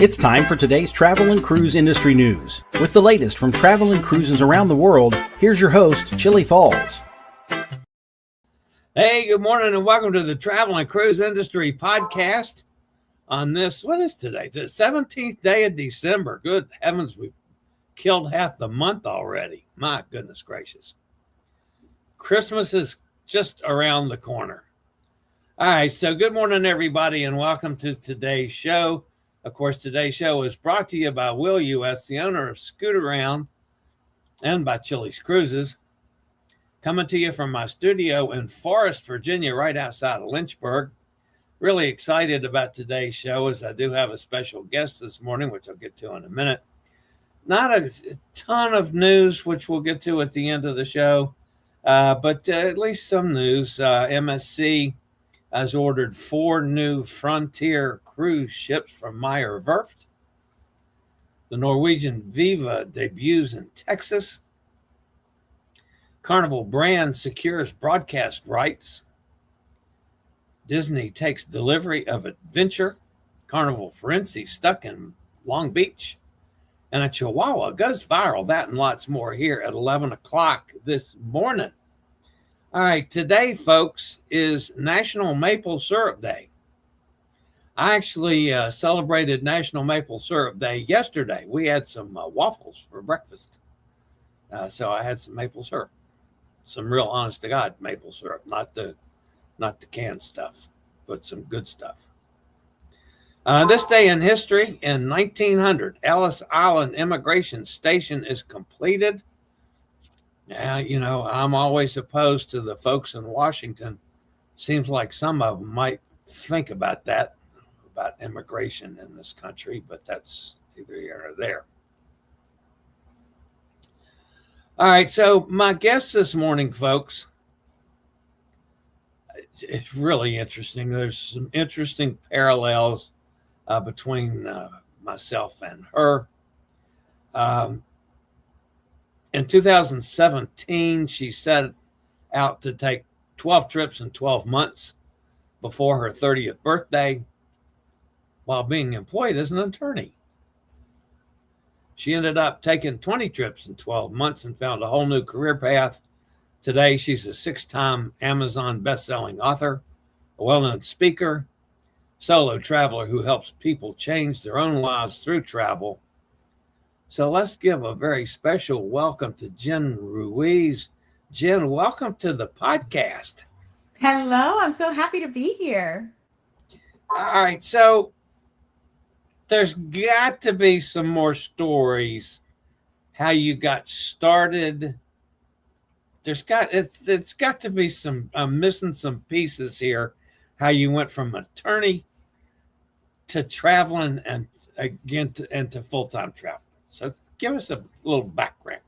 It's time for today's travel and cruise industry news. With the latest from travel and cruises around the world, here's your host, Chilliefalls. Hey, good morning and welcome to the Travel and Cruise Industry Podcast on this, what is today? The 17th day of December. Good heavens, we've killed half the month already. My goodness gracious. Christmas is just around the corner. All right, so good morning, everybody, and welcome to today's show. Of course, today's show is brought to you by Will U.S., the owner of Scoot Around, and by Chillie's Cruises. Coming to you from my studio in Forest, Virginia, right outside of Lynchburg. Really excited about today's show as I do have a special guest this morning, which I'll get to in a minute. Not a ton of news, which we'll get to at the end of the show, but at least some news. MSC has ordered 4 new Frontier cruise ships from Meyer Werft. The Norwegian Viva debuts in Texas. Carnival brand secures broadcast rights. Disney takes delivery of Adventure. Carnival Firenze stuck in Long Beach. And a Chihuahua goes viral. That and lots more here at 11 o'clock this morning. All right, today, folks, is National Maple Syrup Day. I actually celebrated National Maple Syrup Day yesterday. We had some waffles for breakfast. So I had some maple syrup. Some real honest-to-God maple syrup, not the canned stuff, but some good stuff. This day in history, in 1900, Ellis Island Immigration Station is completed. I'm always opposed to the folks in Washington. Seems like some of them might think about that, about immigration in this country, but that's neither here nor there. All right, so my guest this morning, folks, it's really interesting. There's some interesting parallels between myself and her. In 2017, she set out to take 12 trips in 12 months before her 30th birthday while being employed as an attorney. She ended up taking 20 trips in 12 months and found a whole new career path. Today, she's a 6-time Amazon best-selling author, a well-known speaker, solo traveler who helps people change their own lives through travel. So let's give a very special welcome to Jen Ruiz. Jen, welcome to the podcast. Hello, I'm so happy to be here. All right, so there's got to be some more stories how you got started. It's got to be some, I'm missing some pieces here, how you went from attorney to traveling and again to full-time travel. So give us a little background.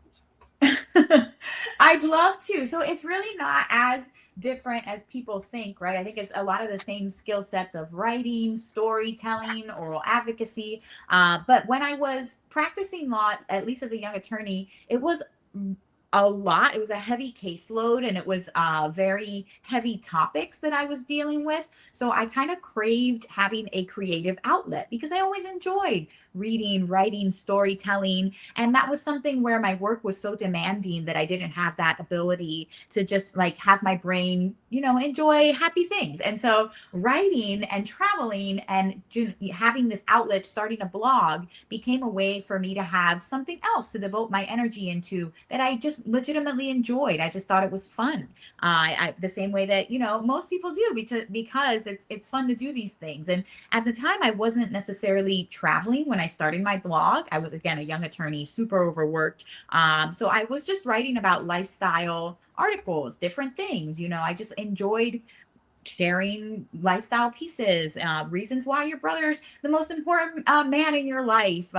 I'd love to. So it's really not as different as people think, right? I think it's a lot of the same skill sets of writing, storytelling, oral advocacy. But when I was practicing law, at least as a young attorney, it was a lot. It was a heavy caseload and it was very heavy topics that I was dealing with. So I kind of craved having a creative outlet because I always enjoyed reading, writing, storytelling. And that was something where my work was so demanding that I didn't have that ability to just like have my brain, enjoy happy things. And so writing and traveling and having this outlet, starting a blog became a way for me to have something else to devote my energy into that I just legitimately enjoyed. I just thought it was fun. The same way that, most people do because it's fun to do these things. And at the time I wasn't necessarily traveling when I started my blog. I was, again, a young attorney, super overworked. So I was just writing about lifestyle articles, different things. I just enjoyed sharing lifestyle pieces, reasons why your brother's the most important man in your life,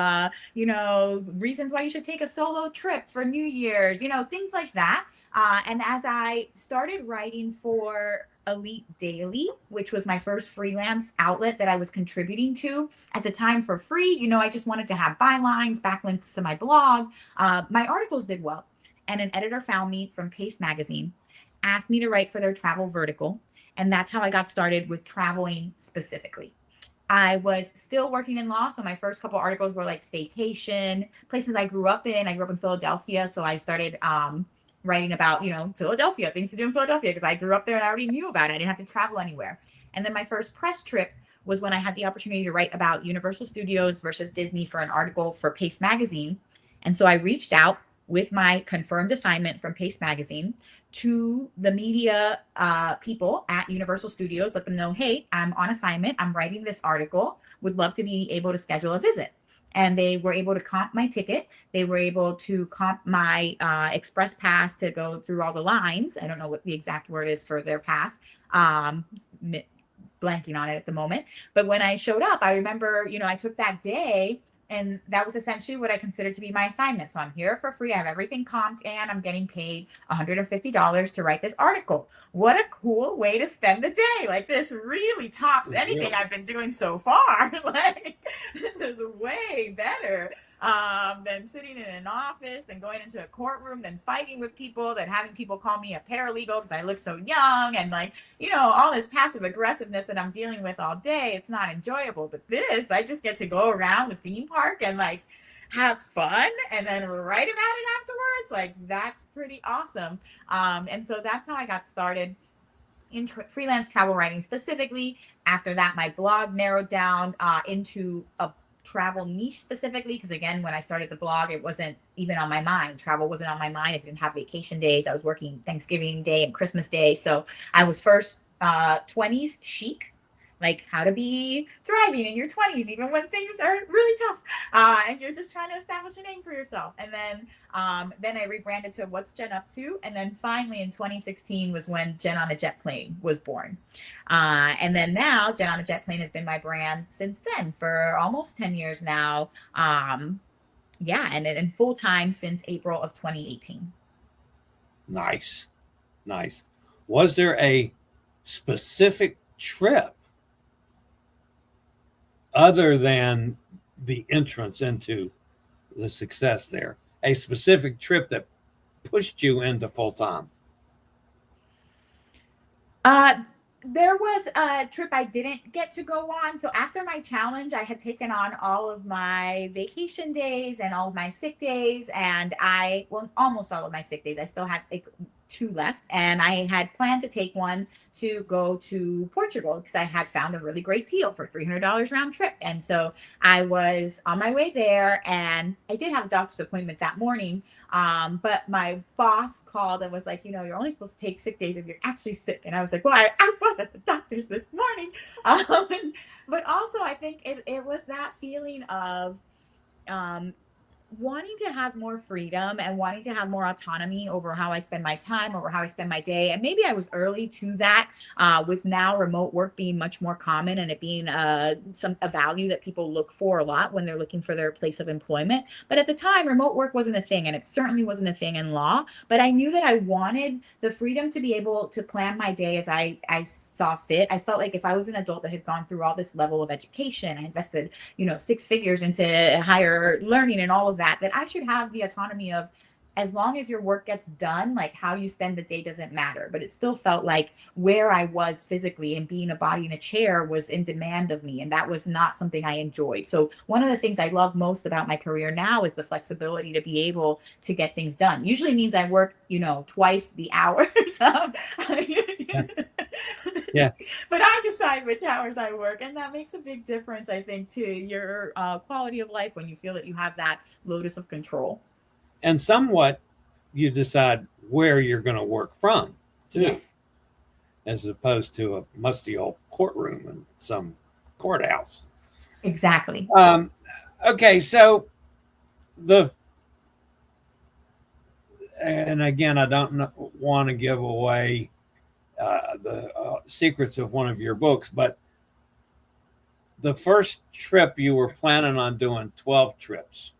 reasons why you should take a solo trip for New Year's, things like that. And as I started writing for Elite Daily, which was my first freelance outlet that I was contributing to at the time for free, I just wanted to have bylines, backlinks to my blog. My articles did well. And an editor found me from Pace Magazine, asked me to write for their travel vertical. And that's how I got started with traveling specifically. I was still working in law. So my first couple articles were like staycation, places I grew up in. I grew up in Philadelphia. So I started writing about, Philadelphia, things to do in Philadelphia, because I grew up there and I already knew about it. I didn't have to travel anywhere. And then my first press trip was when I had the opportunity to write about Universal Studios versus Disney for an article for Pace Magazine. And so I reached out with my confirmed assignment from Pace Magazine to the media people at Universal Studios, let them know, hey, I'm on assignment. I'm writing this article. Would love to be able to schedule a visit. And they were able to comp my ticket. They were able to comp my express pass to go through all the lines. I don't know what the exact word is for their pass. Blanking on it at the moment. But when I showed up, I remember, I took that day, and that was essentially what I considered to be my assignment. So I'm here for free. I have everything comped, and I'm getting paid $150 to write this article. What a cool way to spend the day. Like, this really tops anything I've been doing so far. Like, this is way better than sitting in an office, than going into a courtroom, than fighting with people, than having people call me a paralegal because I look so young, and like, all this passive aggressiveness that I'm dealing with all day. It's not enjoyable. But this, I just get to go around the theme park and like have fun and then write about it afterwards. Like, that's pretty awesome. And so that's how I got started in freelance travel writing specifically. After that, my blog narrowed down into a travel niche specifically, because again, when I started the blog, it wasn't even on my mind. Travel wasn't on my mind. I didn't have vacation days. I was working Thanksgiving Day and Christmas Day. So I was first 20s chic, like how to be thriving in your 20s, even when things are really tough, and you're just trying to establish a name for yourself. And then I rebranded to What's Jen Up To? And then finally in 2016 was when Jen on a Jet Plane was born. And then now Jen on a Jet Plane has been my brand since then for almost 10 years now. And full time since April of 2018. Nice. Was there a specific trip other than the entrance into the success there, a specific trip that pushed you into full time? There was a trip I didn't get to go on. So after my challenge, I had taken on all of my vacation days and all of my sick days, and almost all of my sick days. I still had like 2 left, and I had planned to take one to go to Portugal because I had found a really great deal for $300 round trip. And so I was on my way there, and I did have a doctor's appointment that morning. But my boss called and was like, you're only supposed to take sick days if you're actually sick. And I was like, well, I was at the doctor's this morning. But also I think it was that feeling of, wanting to have more freedom and wanting to have more autonomy over how I spend my time, over how I spend my day. And maybe I was early to that, with now remote work being much more common and it being a value that people look for a lot when they're looking for their place of employment. But at the time, remote work wasn't a thing, and it certainly wasn't a thing in law. But I knew that I wanted the freedom to be able to plan my day as I saw fit. I felt like if I was an adult that had gone through all this level of education, I invested, 6 figures into higher learning and all of that I should have the autonomy of, as long as your work gets done, like how you spend the day doesn't matter. But it still felt like where I was physically and being a body in a chair was in demand of me. And that was not something I enjoyed. So one of the things I love most about my career now is the flexibility to be able to get things done. Usually means I work, twice the hours. Yeah. But I decide which hours I work. And that makes a big difference, I think, to your quality of life when you feel that you have that locus of control. And somewhat you decide where you're going to work from, too. Yes. As opposed to a musty old courtroom in some courthouse. Exactly. Okay, so and again, I don't want to give away the secrets of one of your books, but the first trip you were planning on doing 12 trips,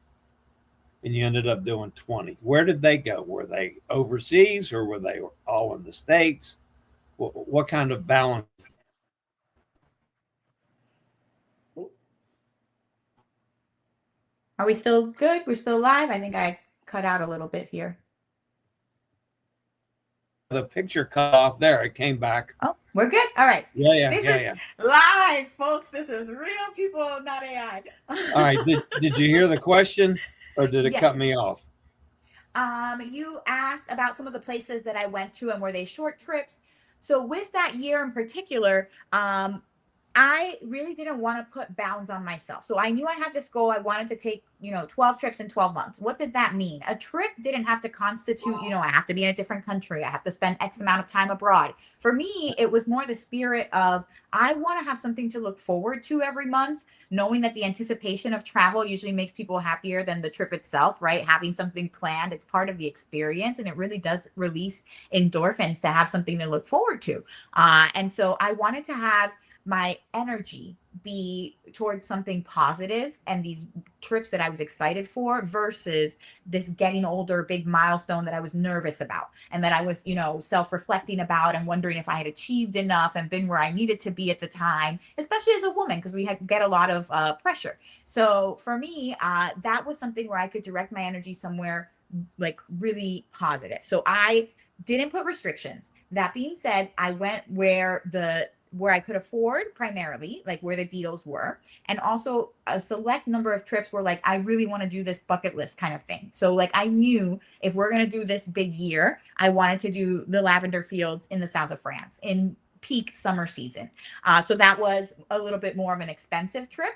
and you ended up doing 20. Where did they go? Were they overseas, or were they all in the States? What kind of balance? Are we still good? We're still live? I think I cut out a little bit here. the picture cut off there. It came back. Oh, we're good. All right. Yeah. This is live, folks. This is real people, not AI. All right. Did you hear the question, or did it cut me off? You asked about some of the places that I went to and were they short trips. So with that year in particular, I really didn't want to put bounds on myself. So I knew I had this goal. I wanted to take, 12 trips in 12 months. What did that mean? A trip didn't have to constitute, I have to be in a different country. I have to spend X amount of time abroad. For me, it was more the spirit of, I want to have something to look forward to every month, knowing that the anticipation of travel usually makes people happier than the trip itself, right? Having something planned, it's part of the experience, and it really does release endorphins to have something to look forward to. And so I wanted to have my energy be towards something positive and these trips that I was excited for versus this getting older big milestone that I was nervous about and that I was, self-reflecting about and wondering if I had achieved enough and been where I needed to be at the time, especially as a woman, because we get a lot of pressure. So for me, that was something where I could direct my energy somewhere like really positive. So I didn't put restrictions. That being said, I went where I could afford primarily, like where the deals were, and also a select number of trips where like I really want to do this bucket list kind of thing. So like I knew if we're going to do this big year, I wanted to do the lavender fields in the south of France in peak summer season. So that was a little bit more of an expensive trip.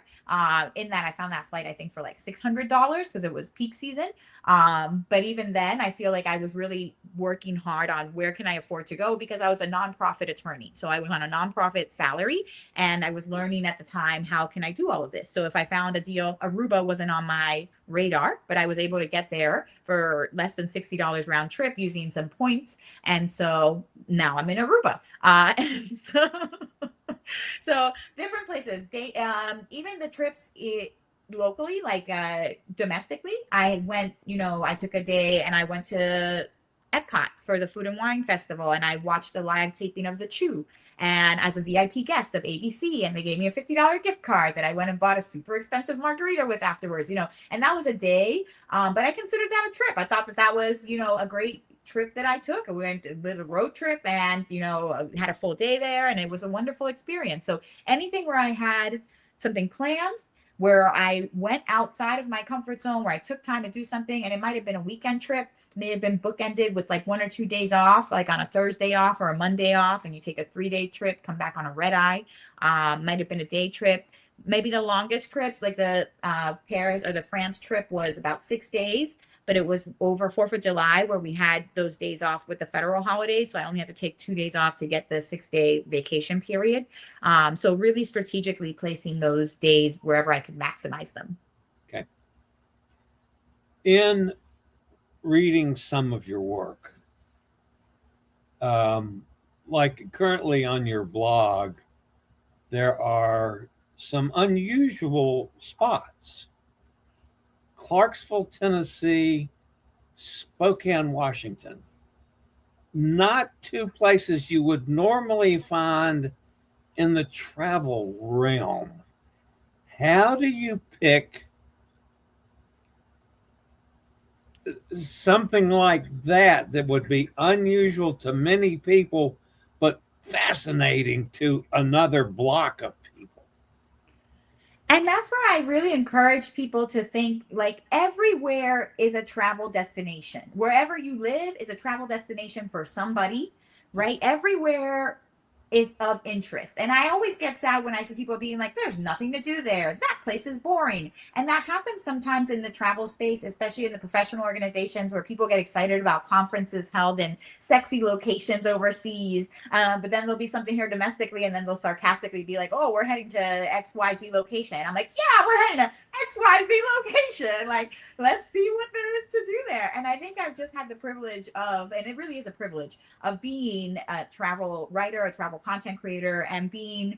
In that I found that flight, I think, for like $600 because it was peak season. But even then, I feel like I was really working hard on where can I afford to go because I was a nonprofit attorney. So I was on a nonprofit salary and I was learning at the time, how can I do all of this? So if I found a deal, Aruba wasn't on my radar, but I was able to get there for less than $60 round trip using some points. And so now I'm in Aruba. And so different places, even the trips locally, like domestically, I went, I took a day and I went to Epcot for the Food and Wine Festival and I watched the live taping of The Chew and as a VIP guest of ABC, and they gave me a $50 gift card that I went and bought a super expensive margarita with afterwards, and that was a day. But I considered that a trip. I thought that was, a great trip that I took. I went a little road trip and, had a full day there and it was a wonderful experience. So anything where I had something planned, where I went outside of my comfort zone, where I took time to do something, and it might have been a weekend trip, may have been bookended with like 1 or 2 days off, like on a Thursday off or a Monday off, and you take a 3-day trip, come back on a red eye. Might have been a day trip. Maybe the longest trips, like the Paris or the France trip, was about 6 days, but it was over 4th of July where we had those days off with the federal holidays. So I only had to take 2 days off to get the 6-day vacation period. So really strategically placing those days wherever I could maximize them. Okay. In reading some of your work, like currently on your blog, there are some unusual spots. Clarksville, Tennessee, Spokane, Washington. Not two places you would normally find in the travel realm. How do you pick something like that would be unusual to many people, but fascinating to another block of people? And that's where I really encourage people to think like everywhere is a travel destination. Wherever you live is a travel destination for somebody, right? Everywhere is of interest. And I always get sad when I see people being like, there's nothing to do there. That place is boring. And that happens sometimes in the travel space, especially in the professional organizations where people get excited about conferences held in sexy locations overseas. But then there'll be something here domestically and then they'll sarcastically be like, oh, we're heading to XYZ location. I'm like, yeah, we're heading to XYZ location. Like, let's see what there is to do there. And I think I've just had the privilege of, and it really is a privilege, of being a travel writer, a travel content creator, and being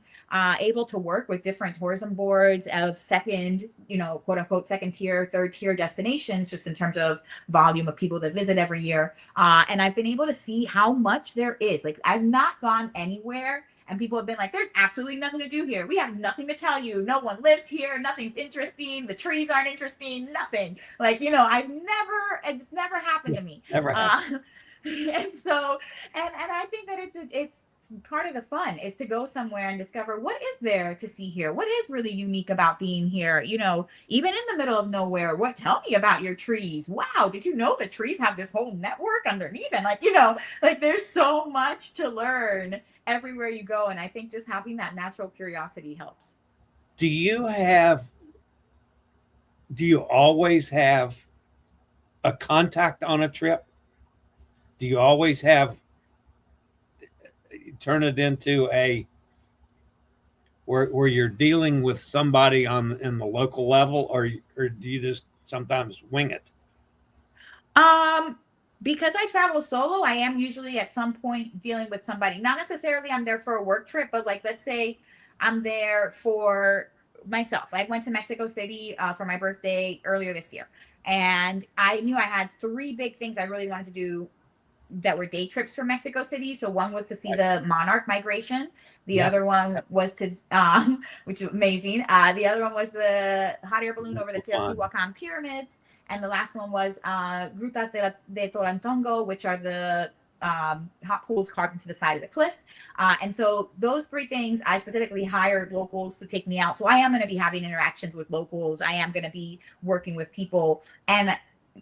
able to work with different tourism boards of second, quote unquote, second tier, third tier destinations, just in terms of volume of people that visit every year. And I've been able to see how much there is. Like, I've not gone anywhere and people have been like, there's absolutely nothing to do here. We have nothing to tell you. No one lives here. Nothing's interesting. The trees aren't interesting. Nothing. Like, it's never happened to me. Never happened. And so, and I think that it's part of the fun is to go somewhere and discover what is there to see here, what is really unique about being here, even in the middle of nowhere. What, tell me about your trees. Wow, did you know the trees have this whole network underneath? And like there's so much to learn everywhere you go, and I think just having that natural curiosity helps. Do you always have a contact on a trip? Do you always turn it into where you're dealing with somebody in the local level, or do you just sometimes wing it? Because I travel solo, I am usually at some point dealing with somebody. Not necessarily I'm there for a work trip, but like let's say I'm there for myself. I went to Mexico City for my birthday earlier this year, and I knew I had three big things I really wanted to do that were day trips from Mexico City. So one was to see the monarch migration. The other one was to, which is amazing. The other one was the hot air balloon over the Teotihuacan pyramids. And the last one was Grutas de Tolantongo, which are the hot pools carved into the side of the cliff. And so those three things, I specifically hired locals to take me out. So I am going to be having interactions with locals. I am going to be working with people. And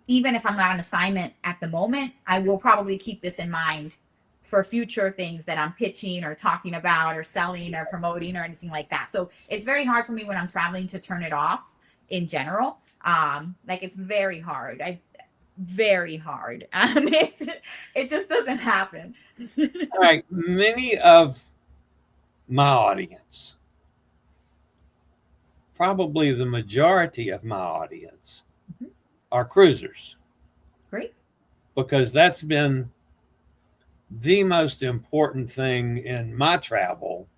even if I'm not on assignment at the moment, I will probably keep this in mind for future things that I'm pitching or talking about or selling or promoting or anything like that. So it's very hard for me when I'm traveling to turn it off in general. Like it's very hard. Very hard. It just doesn't happen. All right. Many of my audience, probably the majority of my audience, are cruisers. Great. Because that's been the most important thing in my travel,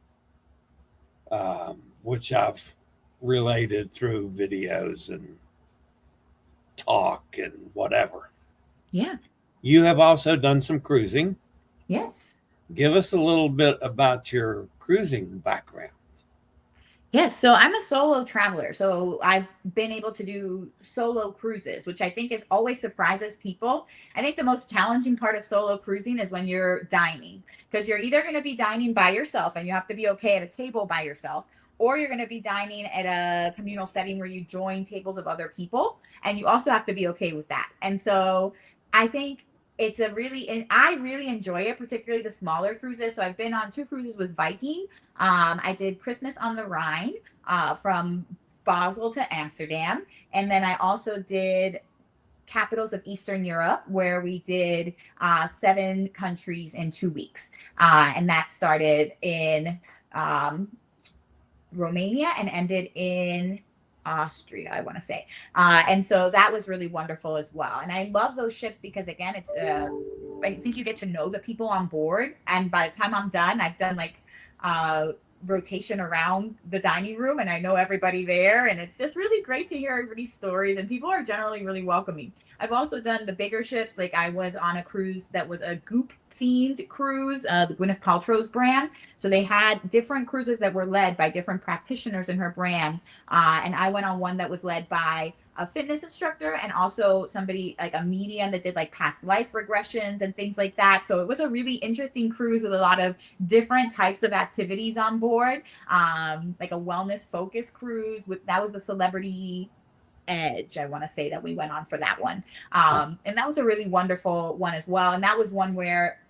which I've related through videos and talk and whatever. Yeah. You have also done some cruising. Yes. Give us a little bit about your cruising background. Yes, so I'm a solo traveler. So I've been able to do solo cruises, which I think is always surprises people. I think the most challenging part of solo cruising is when you're dining, because you're either going to be dining by yourself and you have to be okay at a table by yourself, or you're going to be dining at a communal setting where you join tables of other people, and you also have to be okay with that. And so I think and I really enjoy it, particularly the smaller cruises. So I've been on 2 cruises with Viking. I did Christmas on the Rhine from Basel to Amsterdam. And then I also did Capitals of Eastern Europe, where we did 7 countries in 2 weeks. And that started in Romania and ended in Austria, I want to say. And so that was really wonderful as well. And I love those ships because, again, it's I think you get to know the people on board. And by the time I'm done, I've done like rotation around the dining room and I know everybody there. And it's just really great to hear everybody's stories. And people are generally really welcoming. I've also done the bigger ships. Like I was on a cruise that was a Goop themed cruise, the Gwyneth Paltrow's brand. So they had different cruises that were led by different practitioners in her brand. And I went on one that was led by a fitness instructor and also somebody like a medium that did like past life regressions and things like that. So it was a really interesting cruise with a lot of different types of activities on board, like a wellness focused cruise. That was the Celebrity Edge, I want to say, that we went on for that one. And that was a really wonderful one as well. And that was one where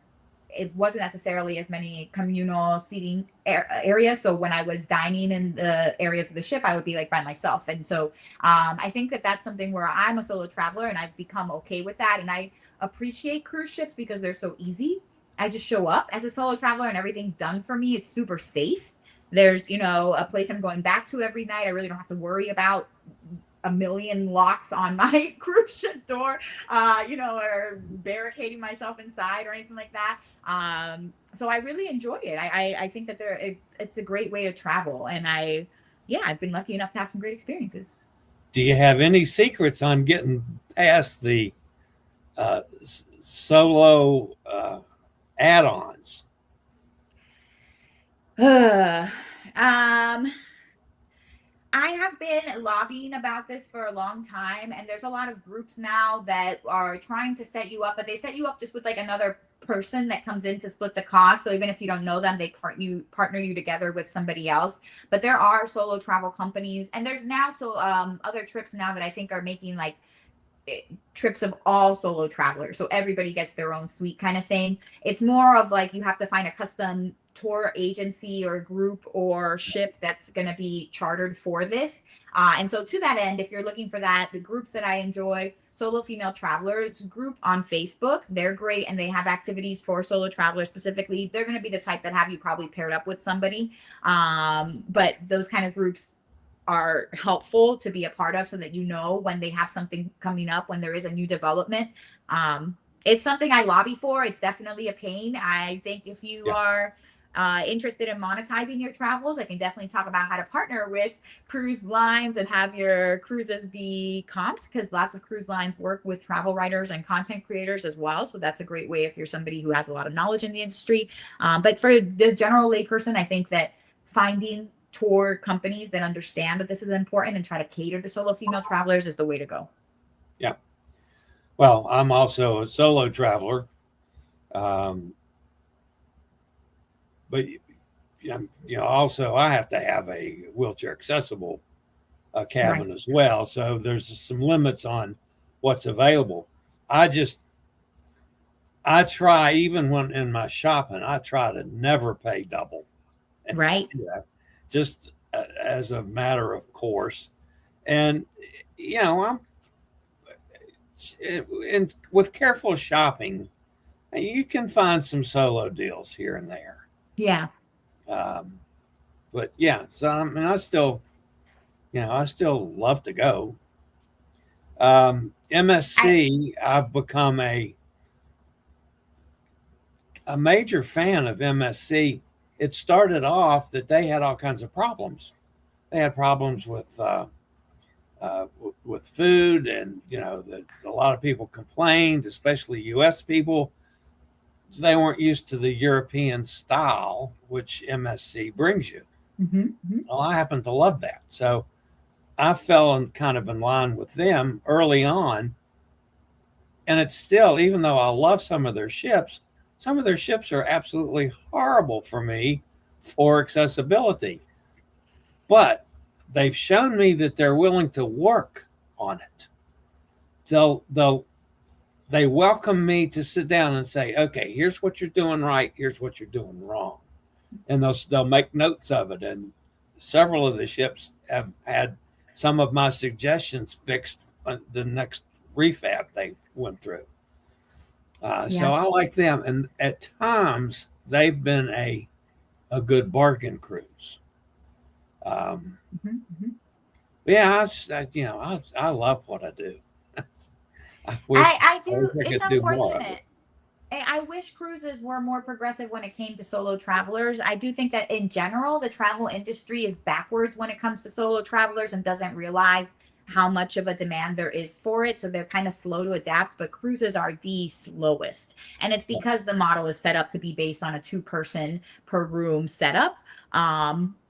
it wasn't necessarily as many communal seating areas. So when I was dining in the areas of the ship, I would be like by myself. And so I think that that's something where I'm a solo traveler and I've become okay with that. And I appreciate cruise ships because they're so easy. I just show up as a solo traveler and everything's done for me. It's super safe. There's, a place I'm going back to every night. I really don't have to worry about a million locks on my cruise ship door, or barricading myself inside or anything like that. So I really enjoy it. I think that it's a great way to travel. And I've been lucky enough to have some great experiences. Do you have any secrets on getting past the solo add-ons? I have been lobbying about this for a long time, and there's a lot of groups now that are trying to set you up, but they set you up just with like another person that comes in to split the cost. So even if you don't know them, they partner you together with somebody else. But there are solo travel companies, and there's now other trips now that I think are making like trips of all solo travelers, so everybody gets their own suite kind of thing. It's more of like you have to find a custom tour agency or group or ship that's going to be chartered for this, and so to that end, if you're looking for that, the groups that I enjoy, Solo Female Travelers group on Facebook, they're great, and they have activities for solo travelers specifically. They're going to be the type that have you probably paired up with somebody, but those kind of groups are helpful to be a part of, so that you know when they have something coming up, when there is a new development. It's something I lobby for. It's definitely a pain. I think if you are interested in monetizing your travels, I can definitely talk about how to partner with cruise lines and have your cruises be comped, because lots of cruise lines work with travel writers and content creators as well. So that's a great way if you're somebody who has a lot of knowledge in the industry. But for the general layperson, I think that finding tour companies that understand that this is important and try to cater to solo female travelers is the way to go. Yeah. Well, I'm also a solo traveler. But also I have to have a wheelchair accessible cabin as well. So there's some limits on what's available. I try, even when in my shopping, I try to never pay double. Right. Just as a matter of course. And, with careful shopping, you can find some solo deals here and there. Yeah. But yeah, so I mean, I still love to go. MSC, I've become a major fan of MSC. It started off that they had all kinds of problems. They had problems with food, and that a lot of people complained, especially U.S. people. They weren't used to the European style, which MSC brings you. Mm-hmm. Well, I happen to love that, so I fell in line with them early on. And it's still, even though I love some of their ships are absolutely horrible for me for accessibility. But they've shown me that they're willing to work on it. They welcome me to sit down and say, okay, here's what you're doing right, here's what you're doing wrong. And they'll make notes of it. And several of the ships have had some of my suggestions fixed the next refab they went through. So I like them. And at times they've been a good bargain cruise. Yeah, I love what I do. I do. It's unfortunate. I wish cruises were more progressive when it came to solo travelers. I do think that in general, the travel industry is backwards when it comes to solo travelers and doesn't realize how much of a demand there is for it. So they're kind of slow to adapt, but cruises are the slowest. And it's because the model is set up to be based on a 2-person per room setup.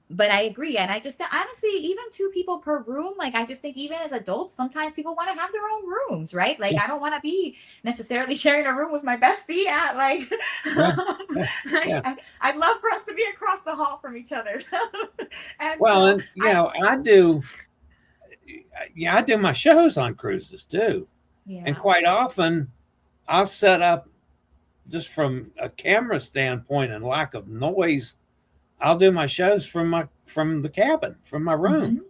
But I agree. And I just honestly, even 2 people per room, like I just think even as adults, sometimes people want to have their own rooms, right? Like I don't want to be necessarily sharing a room with my bestie at I'd love for us to be across the hall from each other. I do my shows on cruises too. Yeah. And quite often I'll set up, just from a camera standpoint and lack of noise, I'll do my shows from the cabin, from my room.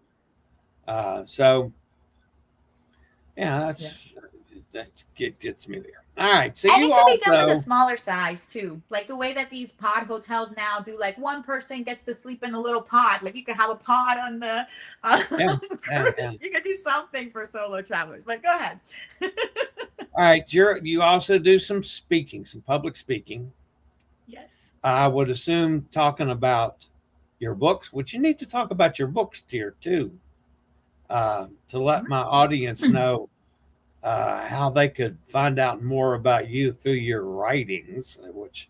So that gets me there. All right. So and it can be done with a smaller size too. Like the way that these pod hotels now do, like one person gets to sleep in a little pod. Like you could have a pod on the You could do something for solo travelers. But go ahead. All right. You also do some public speaking. Yes. I would assume talking about your books, which you need to talk about your books here too, to let my audience know how they could find out more about you through your writings, which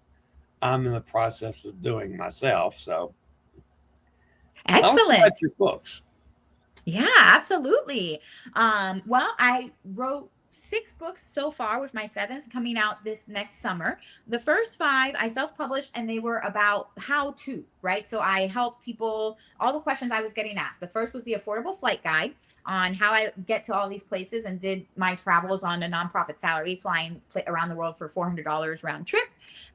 I'm in the process of doing myself. So excellent. tell us about your books. Yeah, absolutely. Well, I wrote 6 books so far, with my seventh coming out this next summer. The first five I self-published, and they were about how to, right? So I helped people, all the questions I was getting asked. The first was the affordable flight guide on how I get to all these places and did my travels on a nonprofit salary, flying around the world for $400 round trip.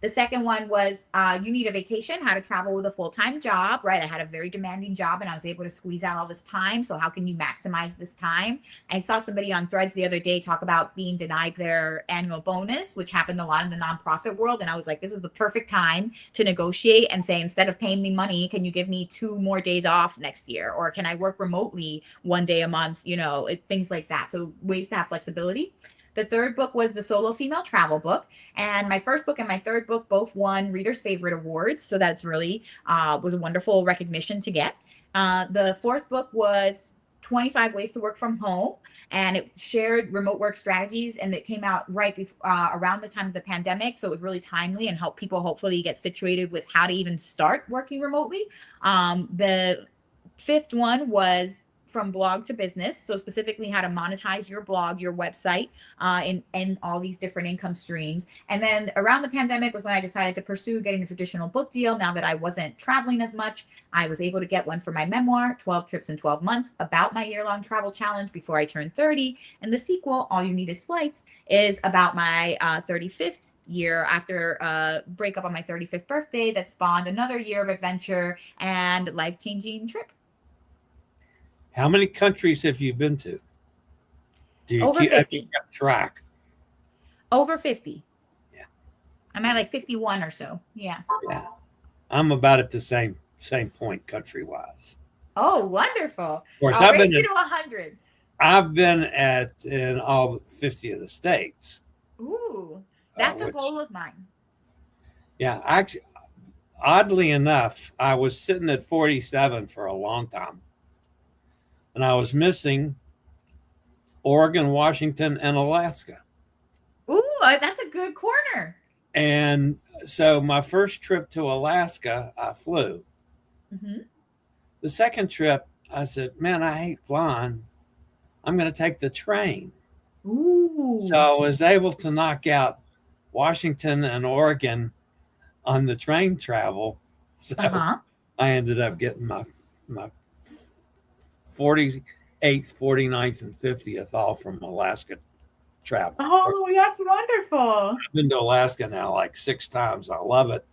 The second one was you need a vacation, how to travel with a full-time job, right? I had a very demanding job and I was able to squeeze out all this time. So how can you maximize this time? I saw somebody on Threads the other day talk about being denied their annual bonus, which happened a lot in the nonprofit world. And I was like, this is the perfect time to negotiate and say, instead of paying me money, can you give me 2 more days off next year? Or can I work remotely 1 day a month? Things like that. So ways to have flexibility. The third book was the solo female travel book. And my first book and my third book both won Reader's Favorite Awards. So that's really was a wonderful recognition to get. The fourth book was 25 Ways to Work from Home, and it shared remote work strategies, and it came out right around the time of the pandemic. So it was really timely and helped people hopefully get situated with how to even start working remotely. The fifth one was from blog to business. So specifically how to monetize your blog, your website, and all these different income streams. And then around the pandemic was when I decided to pursue getting a traditional book deal. Now that I wasn't traveling as much, I was able to get one for my memoir, 12 Trips in 12 Months, about my year-long travel challenge before I turned 30. And the sequel, All You Need Is Flights, is about my 35th year after a breakup on my 35th birthday that spawned another year of adventure and life-changing trip. How many countries have you been to? Over Have you 50. kept track? Over 50. Yeah. I'm at like 51 or so. Yeah. Yeah. I'm about at the same point country wise. Oh, wonderful. Of course, I'll race you to 100. I've been in all 50 of the states. Ooh, that's a goal of mine. Yeah, actually, oddly enough, I was sitting at 47 for a long time. And I was missing Oregon, Washington, and Alaska. Ooh, that's a good corner. And so my first trip to Alaska, I flew. Mm-hmm. The second trip, I said, man, I hate flying. I'm going to take the train. Ooh. So I was able to knock out Washington and Oregon on the train travel. So I ended up getting my 48th, 49th, and 50th all from Alaska travel. Oh, that's wonderful. I've been to Alaska now like 6 times. I love it.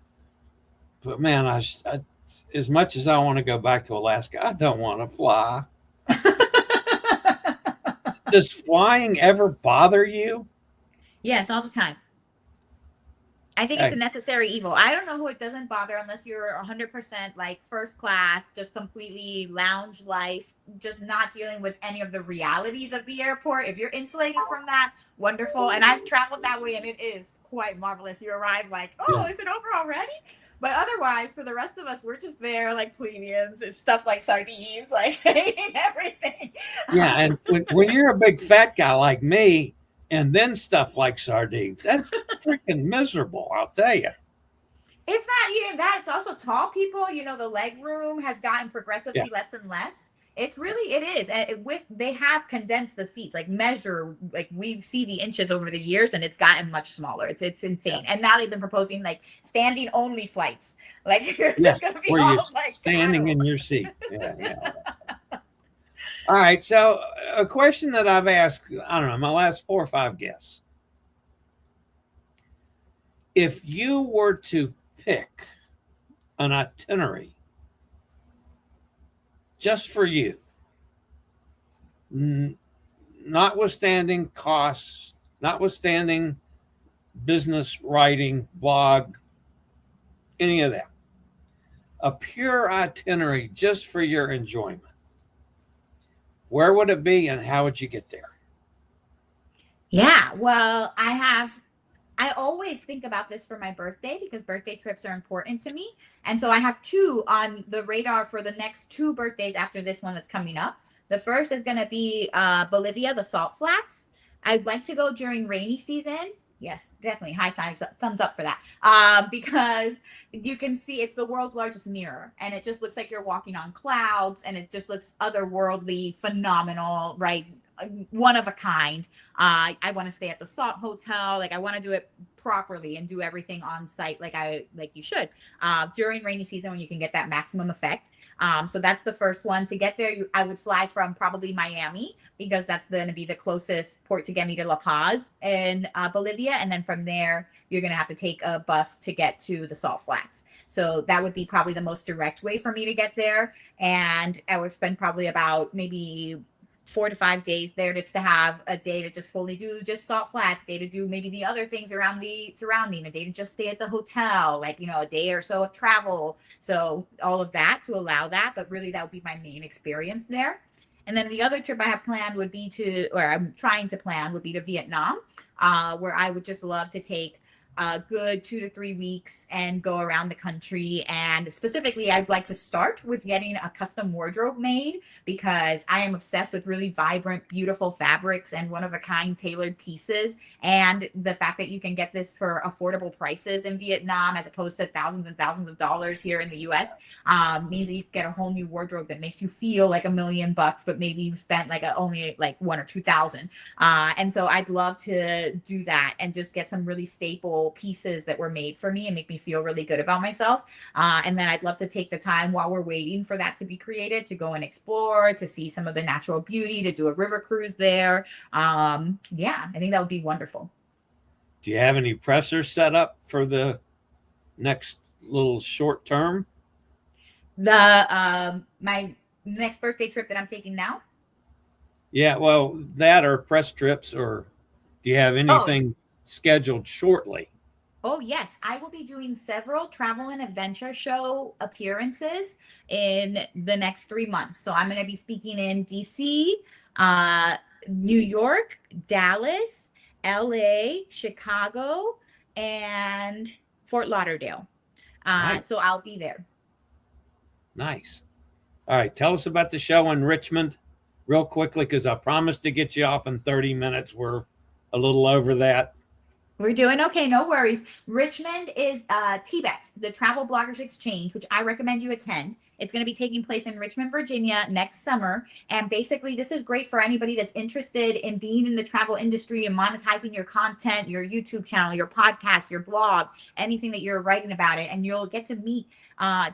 But man, I as much as I want to go back to Alaska, I don't want to fly. Does flying ever bother you? Yes, all the time. I think it's a necessary evil. I don't know who it doesn't bother unless you're 100% like first class, just completely lounge life, just not dealing with any of the realities of the airport. If you're insulated from that, wonderful. And I've traveled that way and it is quite marvelous. You arrive like, oh, is it over already? But otherwise, for the rest of us, we're just there like plebeians. It's stuff like sardines, like eating everything. Yeah, and when you're a big fat guy like me, and then stuff like sardines, that's freaking miserable, I'll tell you. It's not even that. It's also tall people. The leg room has gotten progressively less and less. It is. And they have condensed the seats, like we see the inches over the years, and it's gotten much smaller. It's insane. Yeah. And now they've been proposing like standing only flights. Like you're just gonna be all like standing in your seat. Yeah. All right. So a question that I've asked, I don't know, my last 4 or 5 guests. If you were to pick an itinerary just for you, notwithstanding costs, notwithstanding business writing, blog, any of that, a pure itinerary just for your enjoyment, where would it be and how would you get there? Yeah, well, I always think about this for my birthday because birthday trips are important to me. And so I have 2 on the radar for the next 2 birthdays after this one that's coming up. The first is going to be Bolivia, the Salt Flats. I'd like to go during rainy season Yes, definitely. High thumbs up for that. Because you can see it's the world's largest mirror, and it just looks like you're walking on clouds, and it just looks otherworldly, phenomenal, right? One of a kind. I want to stay at the Salt Hotel. Like I want to do it properly and do everything on site, like you should. During rainy season when you can get that maximum effect. So that's the first one. To get there, I would fly from probably Miami because that's going to be the closest port to get me to La Paz in Bolivia. And then from there, you're going to have to take a bus to get to the Salt Flats. So that would be probably the most direct way for me to get there. And I would spend probably about maybe 4 to 5 days there just to have a day to just fully do just Salt Flats, day to do maybe the other things around the surrounding, a day to just stay at the hotel, like, a day or so of travel. So all of that to allow that, but really that would be my main experience there. And then the other trip I have planned would be I'm trying to plan would be to Vietnam, where I would just love to take a good 2 to 3 weeks and go around the country. And specifically, I'd like to start with getting a custom wardrobe made because I am obsessed with really vibrant, beautiful fabrics and one-of-a-kind tailored pieces. And the fact that you can get this for affordable prices in Vietnam as opposed to thousands and thousands of dollars here in the US means that you get a whole new wardrobe that makes you feel like $1,000,000, but maybe you spent only like 1 or 2,000. And so I'd love to do that and just get some really staple pieces that were made for me and make me feel really good about myself. And then I'd love to take the time while we're waiting for that to be created to go and explore, to see some of the natural beauty, to do a river cruise there. Yeah, I think that would be wonderful. Do you have any pressers set up for the next little short term? My next birthday trip that I'm taking now? Yeah, well, that or press trips, or do you have anything scheduled shortly? Oh, yes. I will be doing several travel and adventure show appearances in the next 3 months. So I'm going to be speaking in DC, New York, Dallas, LA, Chicago, and Fort Lauderdale. Nice. So I'll be there. Nice. All right. Tell us about the show in Richmond real quickly, because I promised to get you off in 30 minutes. We're a little over that. We're doing okay, no worries. Richmond is TBEX, the Travel Bloggers Exchange, which I recommend you attend. It's going to be taking place in Richmond, Virginia next summer. And basically, this is great for anybody that's interested in being in the travel industry and monetizing your content, your YouTube channel, your podcast, your blog, anything that you're writing about it. And you'll get to meet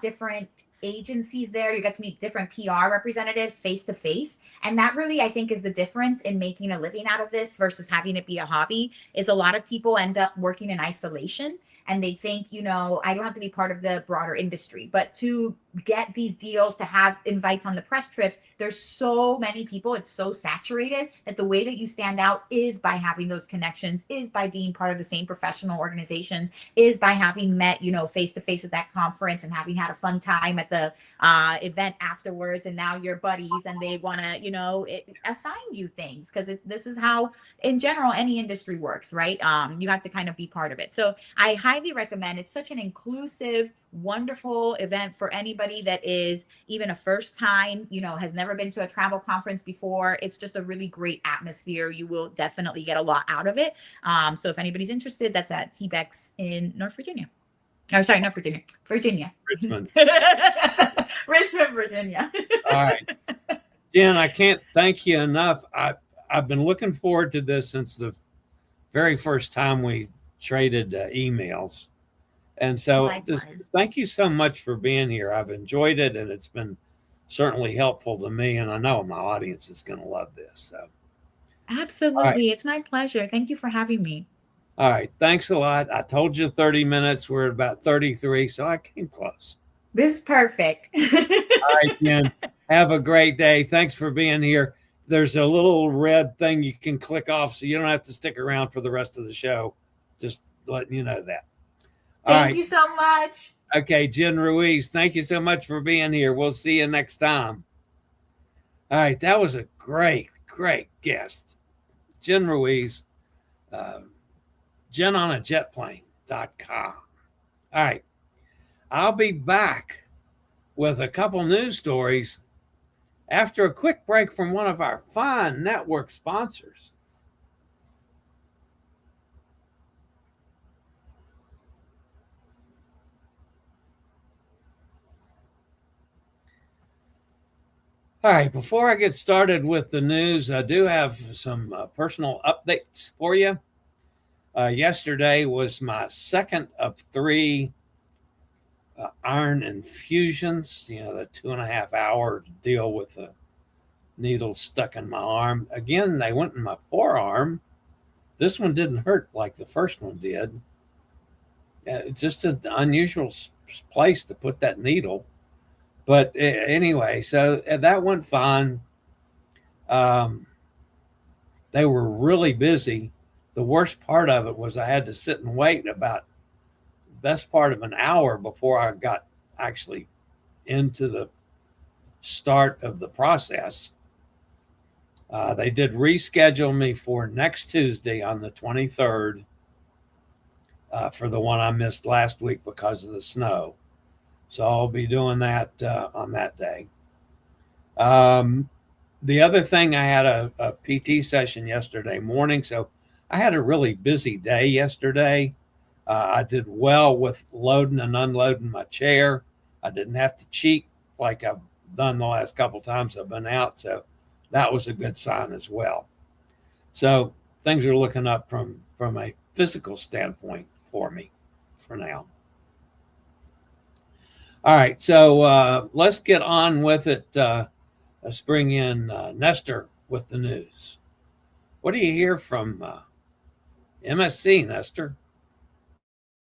different agencies there. You get to meet different PR representatives face to face. And that really, I think, is the difference in making a living out of this versus having it be a hobby. Is a lot of people end up working in isolation and they think, I don't have to be part of the broader industry. But to get these deals, to have invites on the press trips, there's so many people, it's so saturated that the way that you stand out is by having those connections, is by being part of the same professional organizations, is by having met, face to face at that conference and having had a fun time at the event afterwards. And now you're buddies and they want to, assign you things because this is how, in general, any industry works, right? You have to kind of be part of it. So I highly recommend. It's such an inclusive, wonderful event for anybody that is even a first time, has never been to a travel conference before. It's just a really great atmosphere. You will definitely get a lot out of it. So if anybody's interested, that's at TBEX in North Virginia. Oh, sorry, not Virginia. Virginia. Richmond. Richmond, Virginia. All right. Jen, I can't thank you enough. I've been looking forward to this since the very first time we traded emails. And so thank you so much for being here. I've enjoyed it, and it's been certainly helpful to me. And I know my audience is going to love this. So. Absolutely. Right. It's my pleasure. Thank you for having me. All right. Thanks a lot. I told you 30 minutes. We're at about 33, so I came close. This is perfect. All right, Jen. Have a great day. Thanks for being here. There's a little red thing you can click off, so you don't have to stick around for the rest of the show. Just letting you know that. Thank you so much. Okay, Jen Ruiz, thank you so much for being here. We'll see you next time. All right, that was a great, great guest. Jen Ruiz, JenOnAJetPlane.com. All right, I'll be back with a couple news stories after a quick break from one of our fine network sponsors. All right, before I get started with the news, I do have some personal updates for you. Yesterday was my second of three iron infusions, the 2.5 hour deal with the needle stuck in my arm. Again, they went in my forearm. This one didn't hurt like the first one did. It's just an unusual place to put that needle. But anyway, so that went fine. They were really busy. The worst part of it was I had to sit and wait about the best part of an hour before I got actually into the start of the process. They did reschedule me for next Tuesday on the 23rd for the one I missed last week because of the snow. So I'll be doing that on that day. The other thing, I had a PT session yesterday morning, so I had a really busy day yesterday. I did well with loading and unloading my chair. I didn't have to cheat like I've done the last couple times I've been out, so that was a good sign as well. So things are looking up from a physical standpoint for me for now. All right, so let's get on with it. Let's bring in Nestor with the news. What do you hear from MSC, Nestor?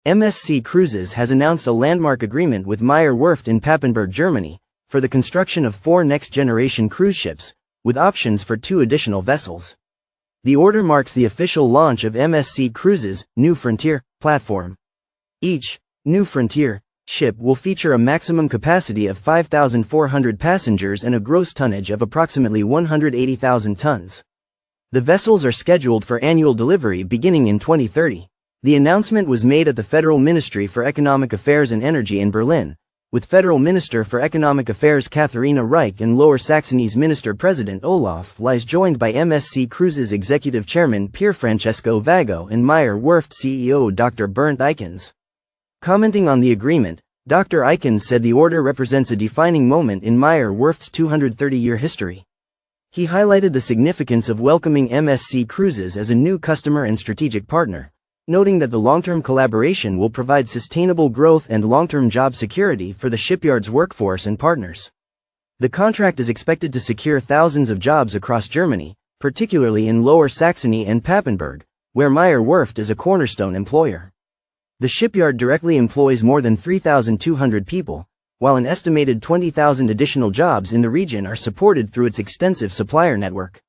MSC Cruises has announced a landmark agreement with Meyer Werft in Papenburg, Germany, for the construction of 4 next-generation cruise ships, with options for 2 additional vessels. The order marks the official launch of MSC Cruises' New Frontier platform. Each New Frontier ship will feature a maximum capacity of 5,400 passengers and a gross tonnage of approximately 180,000 tons. The vessels are scheduled for annual delivery beginning in 2030. The announcement was made at the Federal Ministry for Economic Affairs and Energy in Berlin, with Federal Minister for Economic Affairs Katharina Reich and Lower Saxony's Minister-President Olaf Lies, joined by MSC Cruises Executive Chairman Pier Francesco Vago and Meyer Werft CEO Dr. Bernd Eikens. Commenting on the agreement, Dr. Eikens said the order represents a defining moment in Meyer Werft's 230-year history. He highlighted the significance of welcoming MSC Cruises as a new customer and strategic partner, noting that the long-term collaboration will provide sustainable growth and long-term job security for the shipyard's workforce and partners. The contract is expected to secure thousands of jobs across Germany, particularly in Lower Saxony and Papenburg, where Meyer Werft is a cornerstone employer. The shipyard directly employs more than 3,200 people, while an estimated 20,000 additional jobs in the region are supported through its extensive supplier network.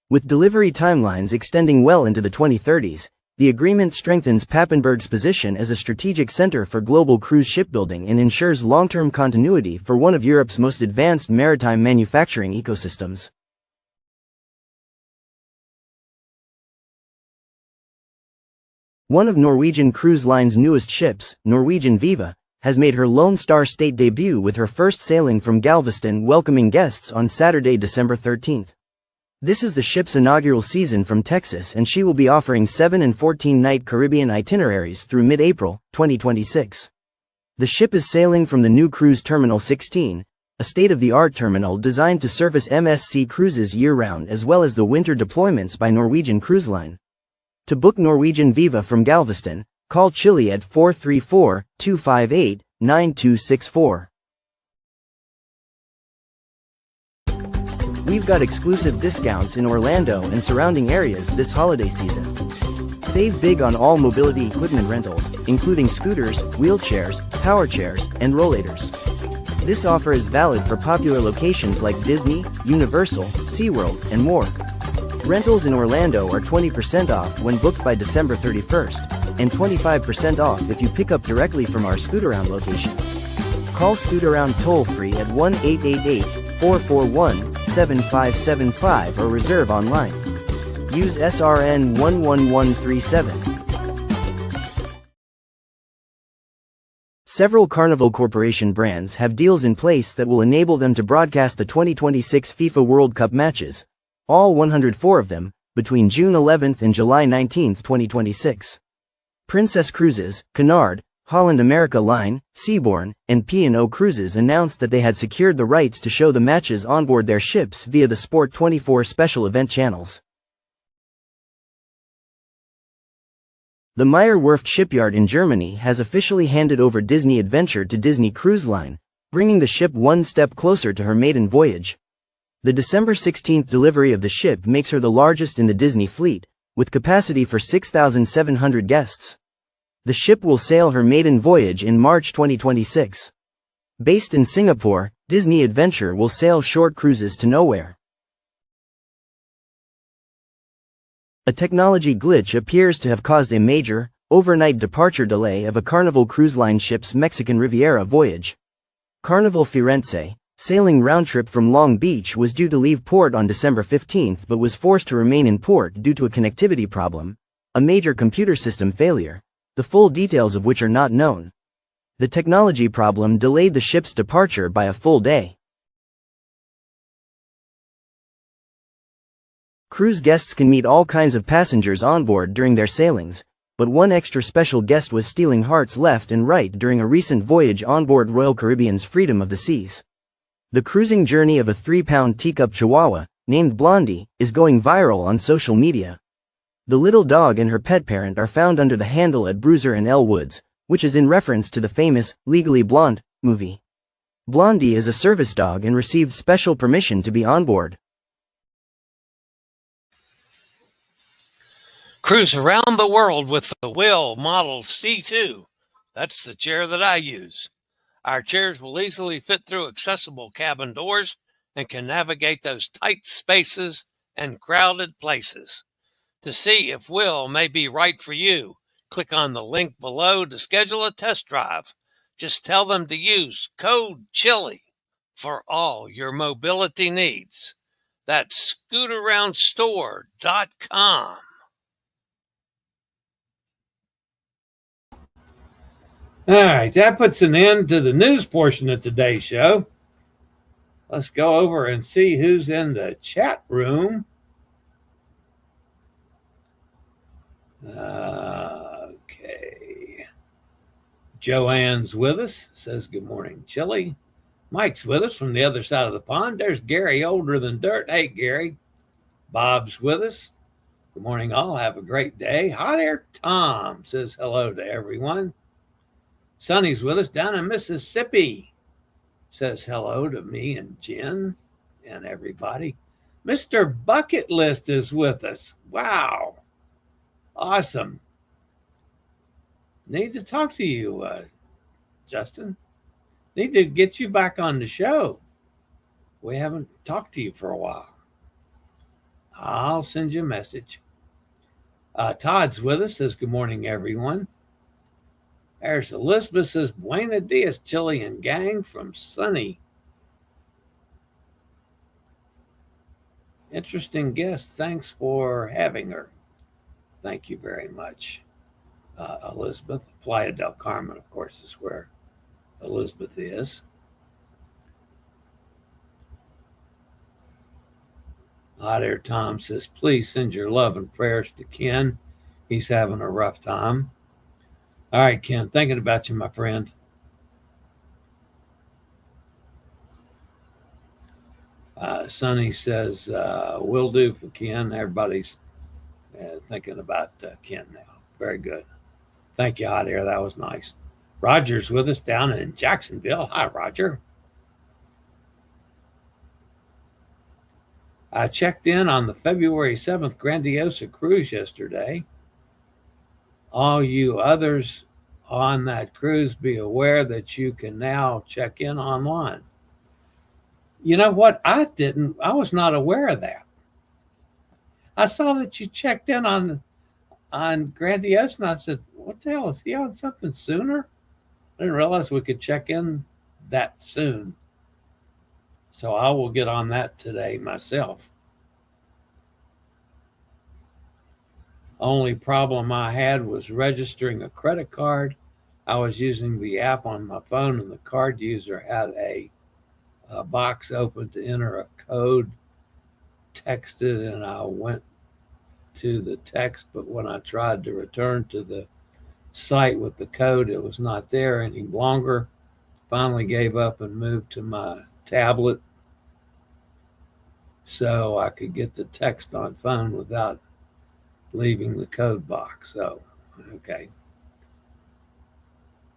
With delivery timelines extending well into the 2030s, the agreement strengthens Papenburg's position as a strategic center for global cruise shipbuilding and ensures long-term continuity for one of Europe's most advanced maritime manufacturing ecosystems. One of Norwegian Cruise Line's newest ships, Norwegian Viva, has made her Lone Star State debut with her first sailing from Galveston, welcoming guests on Saturday, December 13th. This is the ship's inaugural season from Texas, and she will be offering 7- and 14-night Caribbean itineraries through mid-April 2026. The ship is sailing from the new Cruise Terminal 16, a state-of-the-art terminal designed to service MSC Cruises year-round as well as the winter deployments by Norwegian Cruise Line. To book Norwegian Viva from Galveston, call Chillie at 434-258-9264. We've got exclusive discounts in Orlando and surrounding areas this holiday season. Save big on all mobility equipment rentals, including scooters, wheelchairs, power chairs, and rollators. This offer is valid for popular locations like Disney, Universal, SeaWorld, and more. Rentals in Orlando are 20% off when booked by December 31st, and 25% off if you pick up directly from our Scootaround location. Call Scootaround toll-free at 1-888-441-7575 or reserve online. Use SRN 11137. Several Carnival Corporation brands have deals in place that will enable them to broadcast the 2026 FIFA World Cup matches, all 104 of them, between June 11th and July 19th, 2026. Princess Cruises, Cunard, Holland America Line, Seabourn, and P&O Cruises announced that they had secured the rights to show the matches onboard their ships via the Sport 24 special event channels. The Meyer Werft shipyard in Germany has officially handed over Disney Adventure to Disney Cruise Line, bringing the ship one step closer to her maiden voyage. The December 16th delivery of the ship makes her the largest in the Disney fleet, with capacity for 6,700 guests. The ship will sail her maiden voyage in March 2026. Based in Singapore, Disney Adventure will sail short cruises to nowhere. A technology glitch appears to have caused a major, overnight departure delay of a Carnival Cruise Line ship's Mexican Riviera voyage. Carnival Firenze, sailing round-trip from Long Beach, was due to leave port on December 15th but was forced to remain in port due to a connectivity problem, a major computer system failure, the full details of which are not known. The technology problem delayed the ship's departure by a full day. Cruise guests can meet all kinds of passengers on board during their sailings, but one extra special guest was stealing hearts left and right during a recent voyage on board Royal Caribbean's Freedom of the Seas. The cruising journey of a 3-pound teacup Chihuahua, named Blondie, is going viral on social media. The little dog and her pet parent are found under the handle at Bruiser and Elle Woods, which is in reference to the famous Legally Blonde movie. Blondie is a service dog and received special permission to be on board. Cruise around the world with the Will Model C2. That's the chair that I use. Our chairs will easily fit through accessible cabin doors and can navigate those tight spaces and crowded places. To see if Will may be right for you, click on the link below to schedule a test drive. Just tell them to use code Chillie for all your mobility needs. That's scootaroundstore.com. All right, that puts an end to the news portion of today's show. Let's go over and see who's in the chat room. Okay. Joanne's with us, says good morning, Chillie. Mike's with us from the other side of the pond. There's Gary, older than dirt. Hey, Gary. Bob's with us. Good morning, all. Have a great day. Hot Air Tom says hello to everyone. Sonny's with us down in Mississippi. Says hello to me and Jen and everybody. Mr. Bucket List is with us. Wow. Awesome. Need to talk to you, Justin. Need to get you back on the show. We haven't talked to you for a while. I'll send you a message. Todd's with us. Says good morning, everyone. There's Elizabeth. Says Buena Dias, Chillie and gang from sunny. Interesting guest. Thanks for having her. Thank you very much, Elizabeth. Playa del Carmen, of course, is where Elizabeth is. Hot Air Tom says, please send your love and prayers to Ken. He's having a rough time. All right, Ken, thinking about you, my friend. Sonny says, will do for Ken. Everybody's thinking about Ken now. Very good. Thank you, Hot Air. That was nice. Roger's with us down in Jacksonville. Hi, Roger. I checked in on the February 7th Grandiosa cruise yesterday. All you others on that cruise, be aware that you can now check in online. You know what? I was not aware of that. I saw that you checked in on Grandiosa, and I said, what the hell, is he on something sooner? I didn't realize we could check in that soon. So I will get on that today myself. Only problem I had was registering a credit card. I was using the app on my phone, and the card user had a box open to enter a code, texted, and I went to the text, but when I tried to return to the site with the code. It was not there any longer. Finally gave up and moved to my tablet so I could get the text on phone without leaving the code box. So, okay.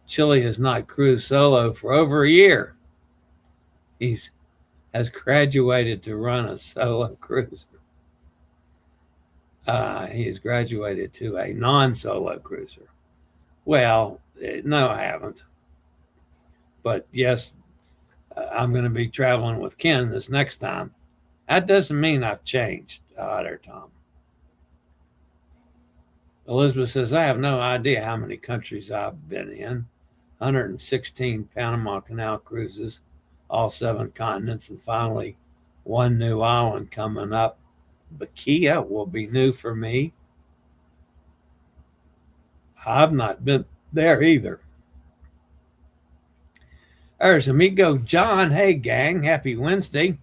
Chillie has not cruised solo for over a year. Has graduated to run a solo cruiser. He has graduated to a non-solo cruiser. Well, no, I haven't. But yes, I'm going to be traveling with Ken this next time. That doesn't mean I've changed, Hot Air Tom. Elizabeth says, I have no idea how many countries I've been in. 116 Panama Canal cruises, all 7 continents, and finally one new island coming up. Bakia will be new for me. I've not been there either. There's amigo John. Hey, gang. Happy Wednesday.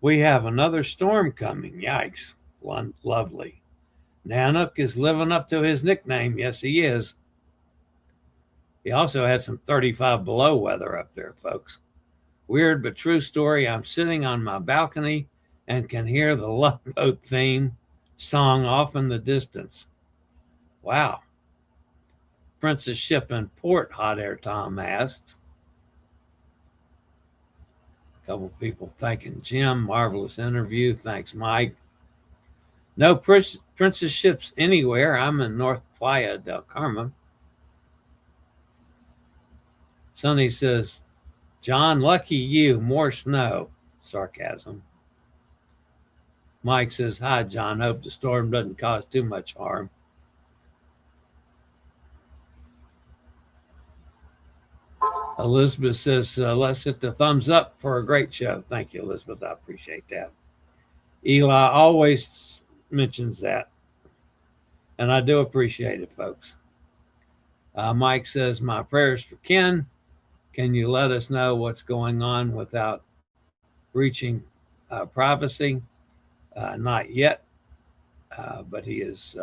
We have another storm coming. Yikes. Lovely. Nanook is living up to his nickname. Yes, he is. He also had some 35 below weather up there, folks. Weird but true story. I'm sitting on my balcony and can hear the Love Boat theme song off in the distance. Wow. Princess Ship in Port, Hot Air Tom asks. A couple people thanking Jim. Marvelous interview. Thanks, Mike. No princess ships anywhere. I'm in North Playa del Carmen. Sonny says, John, lucky you, more snow. Sarcasm. Mike says, hi, John. Hope the storm doesn't cause too much harm. Elizabeth says, let's hit the thumbs up for a great show. Thank you, Elizabeth. I appreciate that. Eli always mentions that, and I do appreciate it, folks. Mike says, my prayers for Ken. Can you let us know what's going on without breaching privacy? Not yet, but he is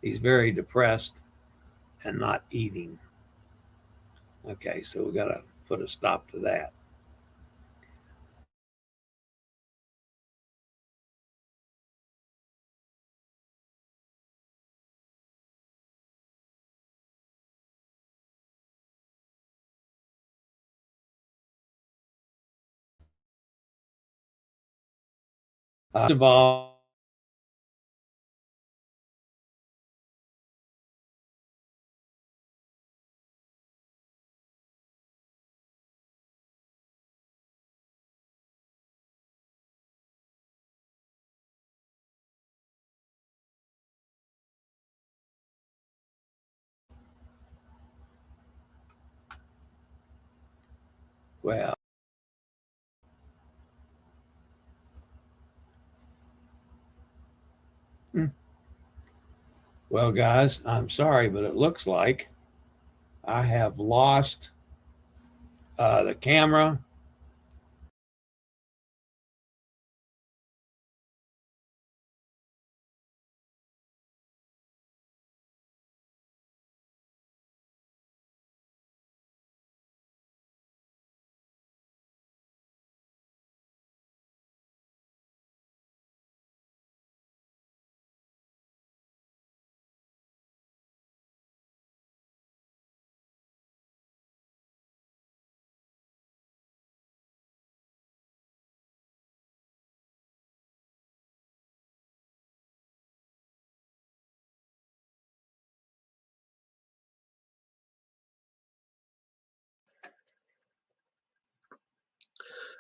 he's very depressed and not eating. Okay, so we got to put a stop to that. First of all, well, well, guys, I'm sorry, but it looks like I have lost the camera.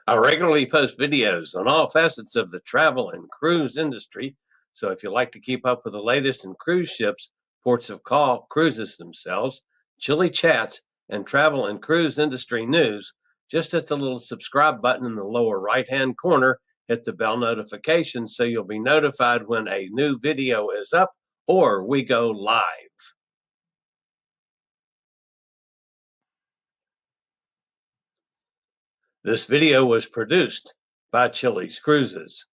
I regularly post videos on all facets of the travel and cruise industry. So if you like to keep up with the latest in cruise ships, ports of call, cruises themselves, Chillie chats, and travel and cruise industry news, just hit the little subscribe button in the lower right-hand corner, hit the bell notification so you'll be notified when a new video is up or we go live. This video was produced by Chillie's Cruises.